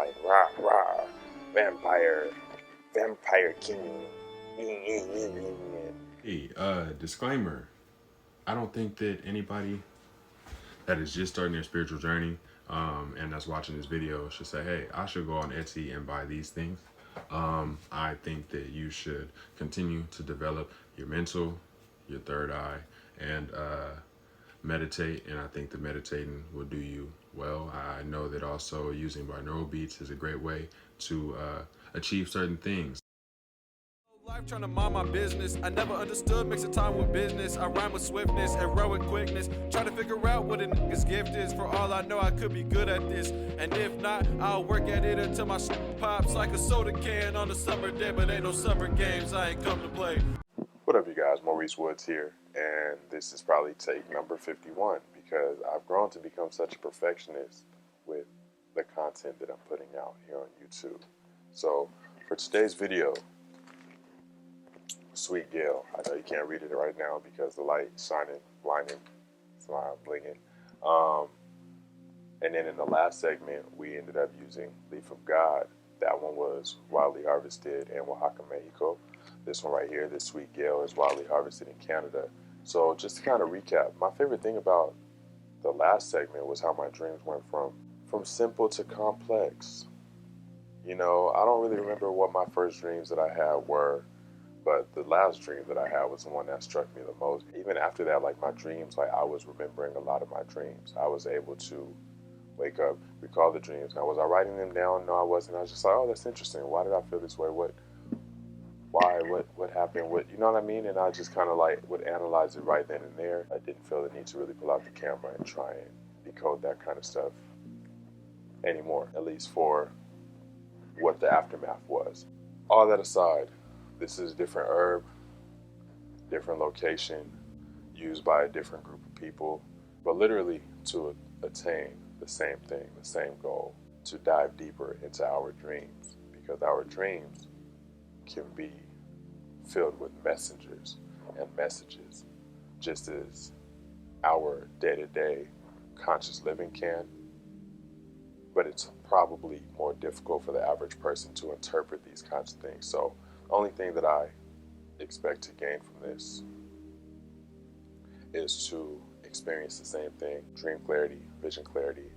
like rah rah, vampire king. Hey, disclaimer. I don't think that anybody that is just starting their spiritual journey and that's watching this video should say, hey, I should go on Etsy and buy these things. I think that you should continue to develop your mental, your third eye, and meditate. And I think that meditating will do you well. I know that also using binaural beats is a great way to achieve certain things. Life trying to mind my business. I never understood mixing time with business. I rhyme with swiftness, heroic quickness. Trying to figure out what a nigga's gift is. For all I know, I could be good at this. And if not, I'll work at it until my shit pops like a soda can on a summer day. But ain't no summer games, I ain't come to play. What up, you guys? Maurice Woods here, and this is probably take number 51 because I've grown to become such a perfectionist with the content that I'm putting out here on YouTube. So for today's video, Sweet Gale. I know you can't read it right now because the light shining, blinding, so I'm blinging. And then in the last segment, we ended up using Leaf of God. That one was widely harvested in Oaxaca, Mexico. This one right here, this Sweet Gale, is widely harvested in Canada. So just to kind of recap, my favorite thing about the last segment was how my dreams went from simple to complex. You know, I don't really remember what my first dreams that I had were, but the last dream that I had was the one that struck me the most. Even after that, like my dreams, like I was remembering a lot of my dreams. I was able to wake up, recall the dreams. Now, was I writing them down? No, I wasn't. I was just like, oh, that's interesting. Why did I feel this way? What happened? You know what I mean? And I just kind of like would analyze it right then and there. I didn't feel the need to really pull out the camera and try and decode that kind of stuff anymore, at least for what the aftermath was. All that aside, this is a different herb, different location, used by a different group of people, but literally to attain the same thing, the same goal, to dive deeper into our dreams, because our dreams can be filled with messengers and messages, just as our day-to-day conscious living can, but it's probably more difficult for the average person to interpret these kinds of things. So the only thing that I expect to gain from this is to experience the same thing, dream clarity, vision clarity,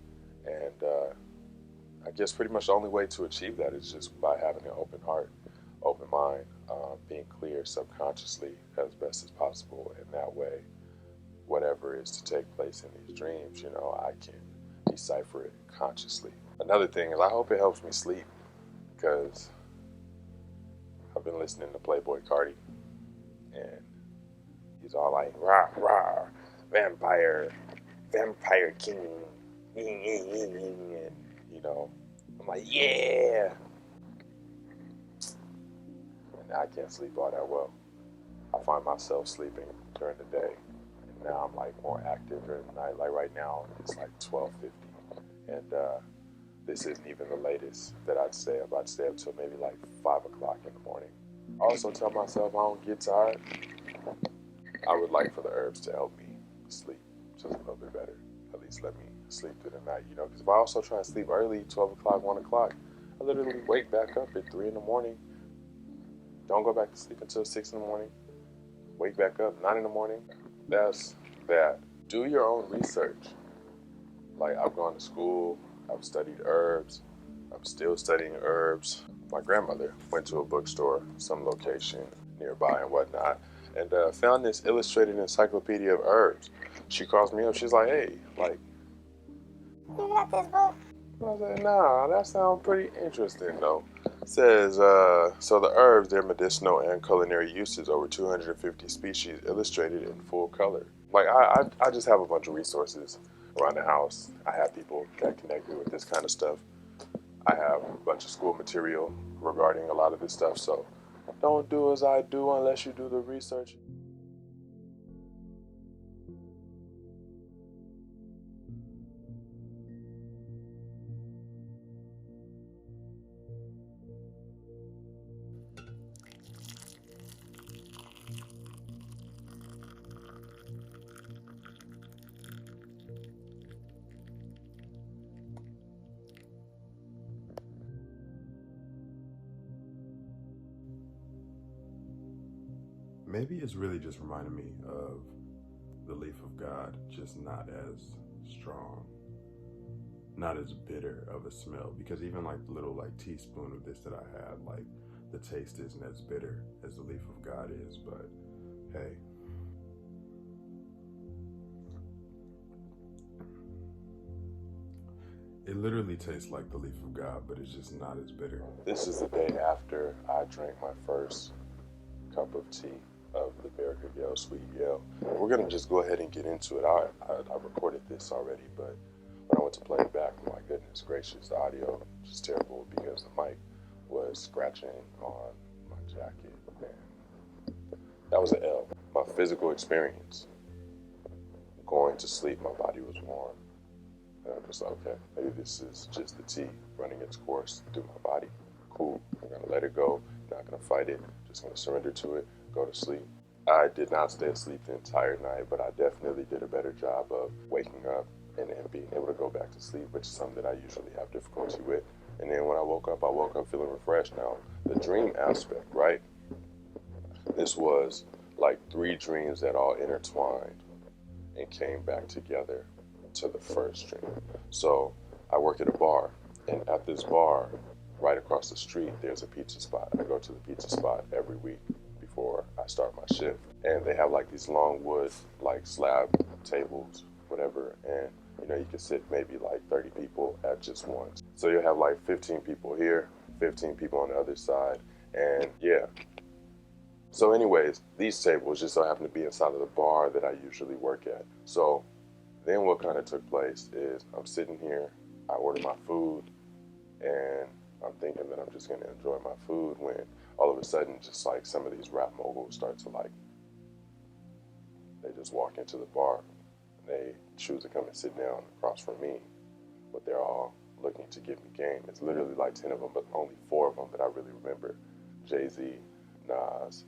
and I guess pretty much the only way to achieve that is just by having an open heart, open mind, being clear subconsciously as best as possible, and that way, whatever is to take place in these dreams, you know, I can decipher it consciously. Another thing is I hope it helps me sleep, because I've been listening to Playboy Cardi, and he's all like, rah, rah, vampire king, and, you know, I'm like, yeah. And I can't sleep all that well. I find myself sleeping during the day, and now I'm like more active during the night. Like right now, it's like 12:50, and this isn't even the latest that I'd stay up. I'd stay up till maybe like 5 o'clock in the morning. I also tell myself I don't get tired. I would like for the herbs to help me sleep just a little bit better. At least let me sleep through the night, you know, because if I also try and sleep early, 12 o'clock, 1 o'clock, I literally wake back up at 3 in the morning. Don't go back to sleep until 6 in the morning. Wake back up 9 in the morning. That's that. Do your own research. Like, I've gone to school, I've studied herbs, I'm still studying herbs. My grandmother went to a bookstore, some location nearby and whatnot, and found this illustrated encyclopedia of herbs. She calls me up, she's like, hey, like, you got this book? I said, nah, that sounds pretty interesting though. It says, so the herbs, their medicinal and culinary uses, over 250 species illustrated in full color. Like, I just have a bunch of resources around the house. I have people that connect me with this kind of stuff. I have a bunch of school material regarding a lot of this stuff, so don't do as I do unless you do the research. maybe it's really just reminding me of the leaf of God, just not as strong, not as bitter of a smell, because even like the little like teaspoon of this that I had, like the taste isn't as bitter as the leaf of God is. But hey, it literally tastes like the leaf of God, but it's just not as bitter. This is the day after I drank my first cup of tea of the American Gale Sweet Gale. We're gonna just go ahead and get into it. I recorded this already, but when I went to play it back, my goodness gracious, the audio was just terrible because the mic was scratching on my jacket, and that was an L. My physical experience, going to sleep, my body was warm. And I'm just like, okay, maybe this is just the tea running its course through my body. Cool, I'm gonna let it go, not gonna fight it, just gonna surrender to it, go to sleep. I did not stay asleep the entire night, but I definitely did a better job of waking up and being able to go back to sleep, which is something that I usually have difficulty with. And then when I woke up feeling refreshed. Now, the dream aspect, right? This was like 3 dreams that all intertwined and came back together to the first dream. So I work at a bar, and at this bar, right across the street, there's a pizza spot. I go to the pizza spot every week before I start my shift. And they have like these long wood, like slab tables, whatever. And you know, you can sit maybe like 30 people at just once. So you'll have like 15 people here, 15 people on the other side. And yeah. So anyways, these tables just so happen to be inside of the bar that I usually work at. So then what kind of took place is I'm sitting here, I order my food, and I'm thinking that I'm just going to enjoy my food when all of a sudden just like some of these rap moguls start to like, they just walk into the bar and they choose to come and sit down across from me, but they're all looking to give me game. It's literally like 10 of them, but only 4 of them that I really remember. Jay-Z, Nas,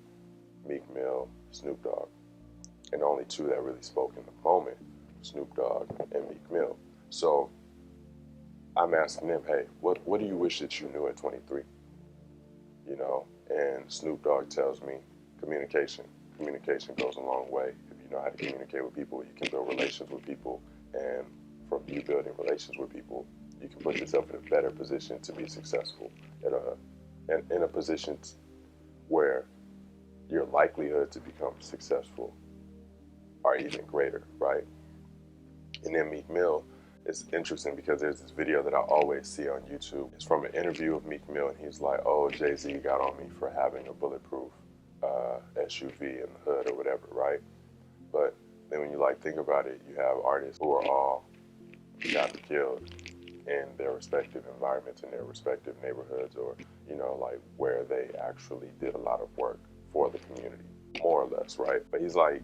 Meek Mill, Snoop Dogg, and only 2 that really spoke in the moment, Snoop Dogg and Meek Mill. So I'm asking them, hey, what do you wish that you knew at 23? You know, and Snoop Dogg tells me communication. Communication goes a long way. If you know how to communicate with people, you can build relations with people. And from you building relations with people, you can put yourself in a better position to be successful, in a position where your likelihood to become successful are even greater, right? And then Meek Mill, it's interesting because there's this video that I always see on YouTube. It's from an interview of Meek Mill, and he's like, oh, Jay-Z got on me for having a bulletproof SUV in the hood or whatever, right? But then when you like think about it, you have artists who are all got killed in their respective environments, in their respective neighborhoods, or, you know, like where they actually did a lot of work for the community, more or less, right? But he's like,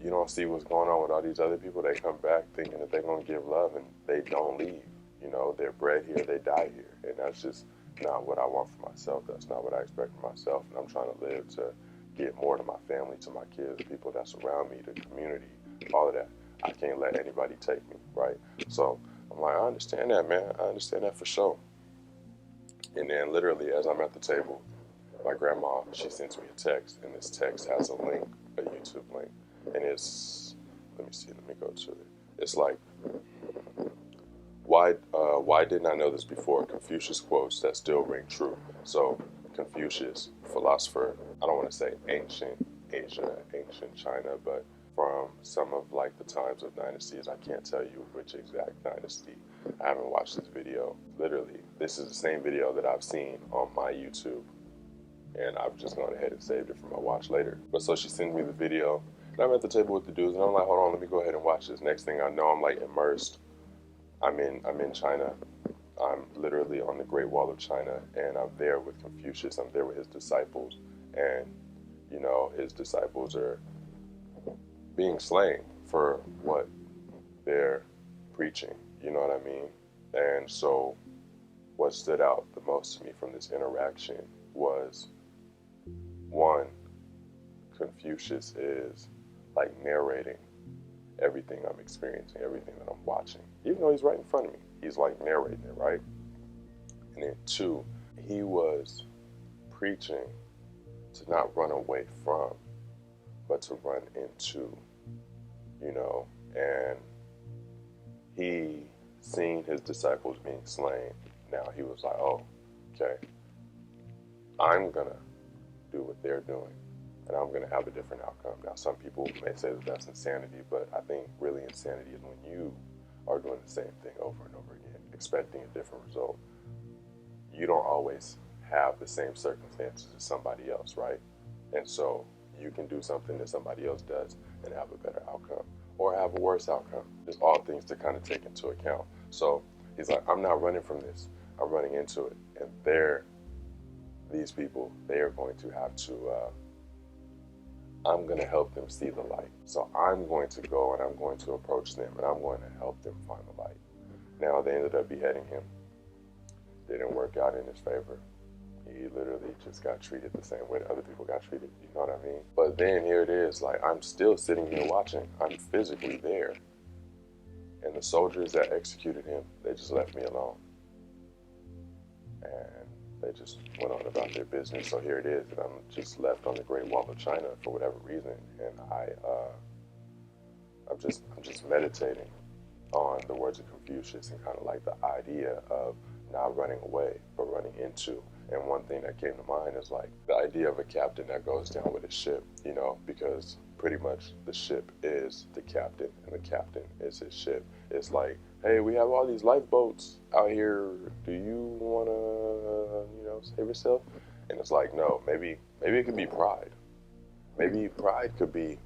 you don't see what's going on with all these other people. They come back thinking that they're going to give love, and they don't leave. You know, they're bred here, they die here. And that's just not what I want for myself. That's not what I expect for myself. And I'm trying to live to get more to my family, to my kids, the people that's around me, the community, all of that. I can't let anybody take me, right? So I'm like, I understand that, man. I understand that for sure. And then literally as I'm at the table, my grandma, she sends me a text, and this text has a link, a YouTube link. And it's, let me go to it. It's like, why didn't I know this before? Confucius quotes that still ring true. So Confucius, philosopher, I don't want to say ancient Asia, ancient China, but from some of like the times of dynasties. I can't tell you which exact dynasty. I haven't watched this video. Literally, this is the same video that I've seen on my YouTube, and I've just gone ahead and saved it for my watch later. But so she sends me the video, and I'm at the table with the dudes, and I'm like, hold on, let me go ahead and watch this. Next thing I know, I'm like immersed. I'm in China. I'm literally on the Great Wall of China, and I'm there with Confucius. I'm there with his disciples, and you know, his disciples are being slain for what they're preaching. You know what I mean? And so what stood out the most to me from this interaction was, one, Confucius is like narrating everything I'm experiencing, everything that I'm watching. Even though he's right in front of me, he's like narrating it, right? And then 2, he was preaching to not run away from but to run into, you know, and he seen his disciples being slain. Now he was like, oh, okay, I'm gonna do what they're doing, and I'm gonna have a different outcome. Now, some people may say that that's insanity, but I think really insanity is when you are doing the same thing over and over again, expecting a different result. You don't always have the same circumstances as somebody else, right? And so you can do something that somebody else does and have a better outcome, or have a worse outcome. There's all things to kind of take into account. So he's like, I'm not running from this. I'm running into it. And these people, they are going to have to, I'm going to help them see the light. So I'm going to go and I'm going to approach them and I'm going to help them find the light. Now, they ended up beheading him. Didn't work out in his favor. He literally just got treated the same way that other people got treated, you know what I mean? But then here it is, like, I'm still sitting here watching. I'm physically there. And the soldiers that executed him, they just left me alone. And they just went on about their business. So here it is, and I'm just left on the Great Wall of China for whatever reason. And I'm just meditating on the words of Confucius and kind of like the idea of not running away, but running into. And one thing that came to mind is like the idea of a captain that goes down with his ship, you know, because pretty much the ship is the captain and the captain is his ship. It's like, hey, we have all these lifeboats out here. Do you want to, you know, save yourself? And it's like, no, maybe it could be pride. Maybe pride could be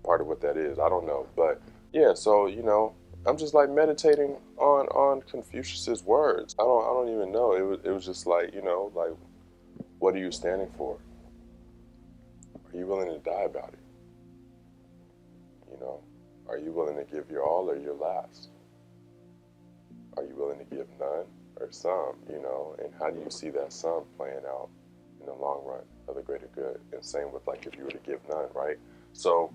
part of what that is. I don't know. But yeah, so, you know, I'm just like meditating on Confucius's words. I don't even know. It was just like, you know, like, what are you standing for? Are you willing to die about it? You know, are you willing to give your all or your last? Are you willing to give none or some, you know? And how do you see that some playing out in the long run of the greater good? And same with like if you were to give none, right? So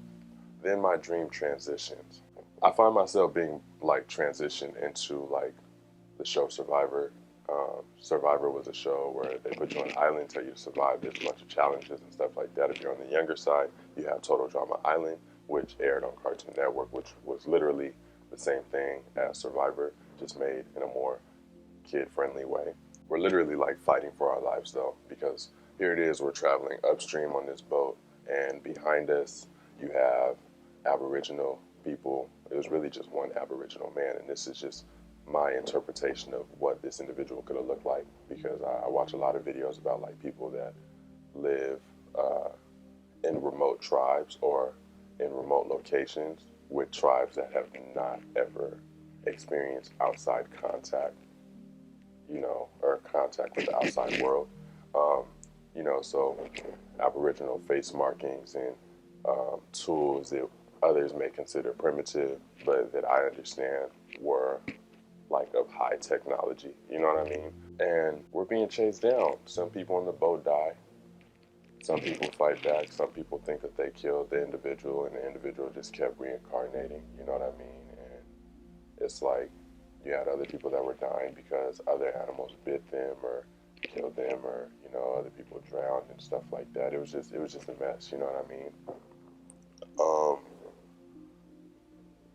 then my dream transitions. I find myself being like transitioned into like the show Survivor. Survivor was a show where they put you on an island, tell you to survive. There's a bunch of challenges and stuff like that. If you're on the younger side, you have Total Drama Island, which aired on Cartoon Network, which was literally the same thing as Survivor, just made in a more kid-friendly way. We're literally like fighting for our lives though, because here it is, we're traveling upstream on this boat, and behind us you have Aboriginal people. It was really just one Aboriginal man, and this is just my interpretation of what this individual could have looked like, because I watch a lot of videos about like people that live in remote tribes or in remote locations with tribes that have not ever experienced outside contact, you know, or contact with the outside world. You know, so Aboriginal face markings and tools that others may consider primitive, but that I understand were like of high technology, you know what I mean? And we're being chased down. Some people on the boat die. Some people fight back. Some people think that they killed the individual and the individual just kept reincarnating, you know what I mean? And it's like you had other people that were dying because other animals bit them or killed them, or, you know, other people drowned and stuff like that. It was just a mess, you know what I mean?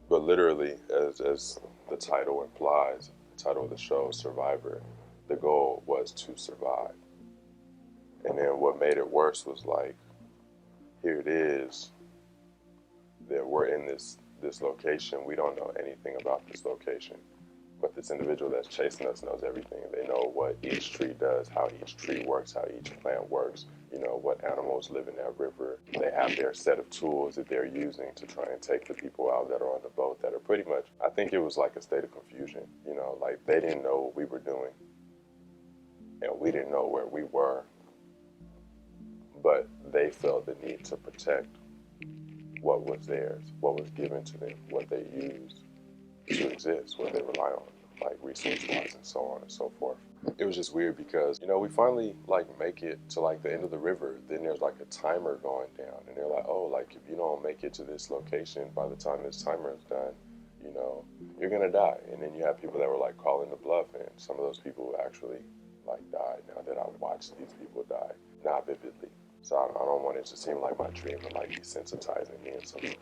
But literally, as the title implies, the title of the show, Survivor, the goal was to survive. And then what made it worse was like, here it is, that we're in this location. We don't know anything about this location. But this individual that's chasing us knows everything. They know what each tree does, how each tree works, how each plant works, you know, what animals live in that river. They have their set of tools that they're using to try and take the people out that are on the boat that are pretty much, I think it was like a state of confusion, you know, like they didn't know what we were doing and we didn't know where we were, but they felt the need to protect what was theirs, what was given to them, what they used to exist, what they rely on, like resource-wise and so on and so forth. It was just weird because, you know, we finally like make it to like the end of the river. Then there's like a timer going down, and they're like, oh, like if you don't make it to this location by the time this timer is done, you know, you're gonna die. And then you have people that were like calling the bluff, and some of those people actually like died. Now that I watched these people die, not vividly. So I don't want it to seem like my dream and like desensitizing me in some in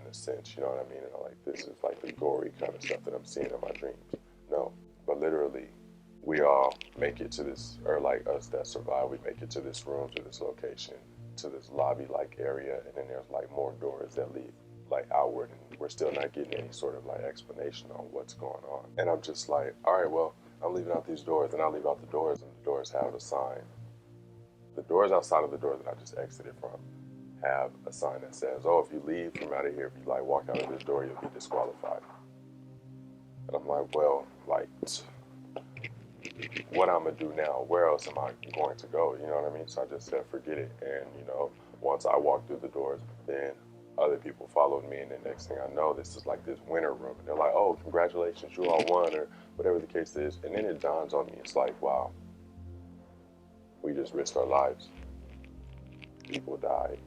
a sense, you know what I mean? And like this is like the gory kind of stuff that I'm seeing in my dreams. No, but literally, we all make it to this, or like us that survive, we make it to this room, to this location, to this lobby-like area, and then there's like more doors that lead like outward, and we're still not getting any sort of like explanation on what's going on. And I'm just like, all right, well, I'm leaving out these doors, and I leave out the doors, and the doors have a sign. The doors outside of the door that I just exited from have a sign that says, oh, if you leave from out of here, if you like walk out of this door, you'll be disqualified. And I'm like, well, like, what I'm gonna do now? Where else am I going to go? You know what I mean? So I just said, forget it. And, you know, once I walked through the doors, then other people followed me. And the next thing I know, this is like this winter room. And they're like, oh, congratulations, you all won, or whatever the case is. And then it dawns on me, it's like, wow, we just risked our lives. People died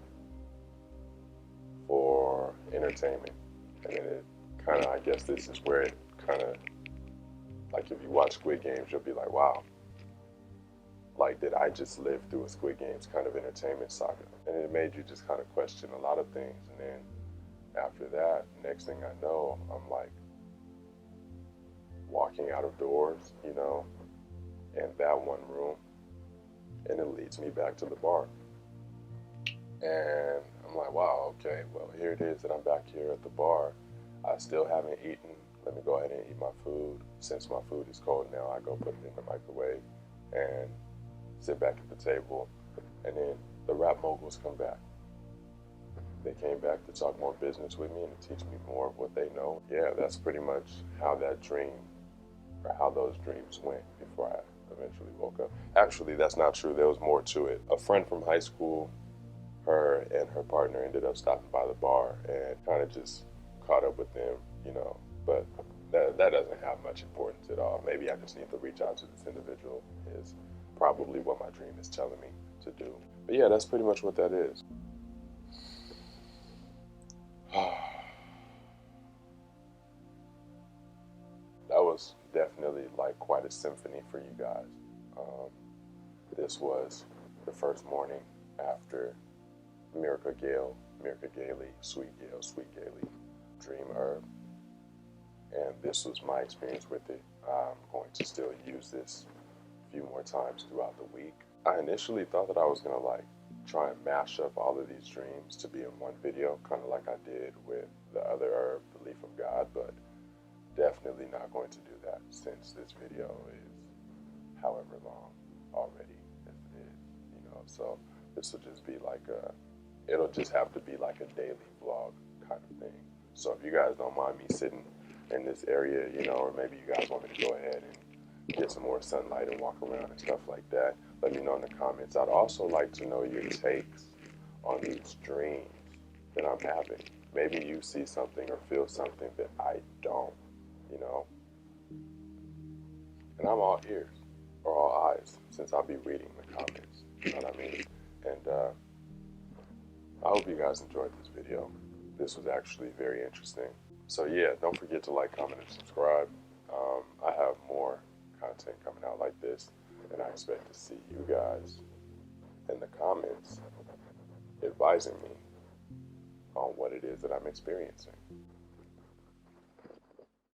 for entertainment. And then it kind of, I guess this is where it kind of, like if you watch Squid Games, you'll be like, wow, like did I just live through a Squid Games kind of entertainment saga? And it made you just kind of question a lot of things. And then after that, next thing I know, I'm like walking out of doors, you know, in that one room. And it leads me back to the bar. And I'm like, wow, okay, well, here it is that I'm back here at the bar. I still haven't eaten. Let me go ahead and eat my food. Since my food is cold now, I go put it in the microwave and sit back at the table. And then the rap moguls come back. They came back to talk more business with me and to teach me more of what they know. Yeah, that's pretty much how that dream, or how those dreams went before I eventually woke up. Actually, that's not true. There was more to it. A friend from high school, her and her partner ended up stopping by the bar and kind of just caught up with them, you know. But that doesn't have much importance at all. Maybe I just need to reach out to this individual is probably what my dream is telling me to do. But yeah, that's pretty much what that is. That was definitely like quite a symphony for you guys. This was the first morning after Gale, Sweet Gale, Dream Herb. And this was my experience with it. I'm going to still use this a few more times throughout the week. I initially thought that I was going to like try and mash up all of these dreams to be in one video, kind of like I did with the other herb, the leaf of God, but definitely not going to do that since this video is however long already as it is, you know. So this will just be like it'll just have to be like a daily vlog kind of thing. So if you guys don't mind me sitting in this area, you know, or maybe you guys want me to go ahead and get some more sunlight and walk around and stuff like that, let me know in the comments. I'd also like to know your takes on these dreams that I'm having. Maybe you see something or feel something that I don't, you know. And I'm all ears or all eyes, since I'll be reading the comments, you know what I mean? And I hope you guys enjoyed this video. This was actually very interesting. So yeah, don't forget to like, comment, and subscribe. I have more content coming out like this, and I expect to see you guys in the comments advising me on what it is that I'm experiencing.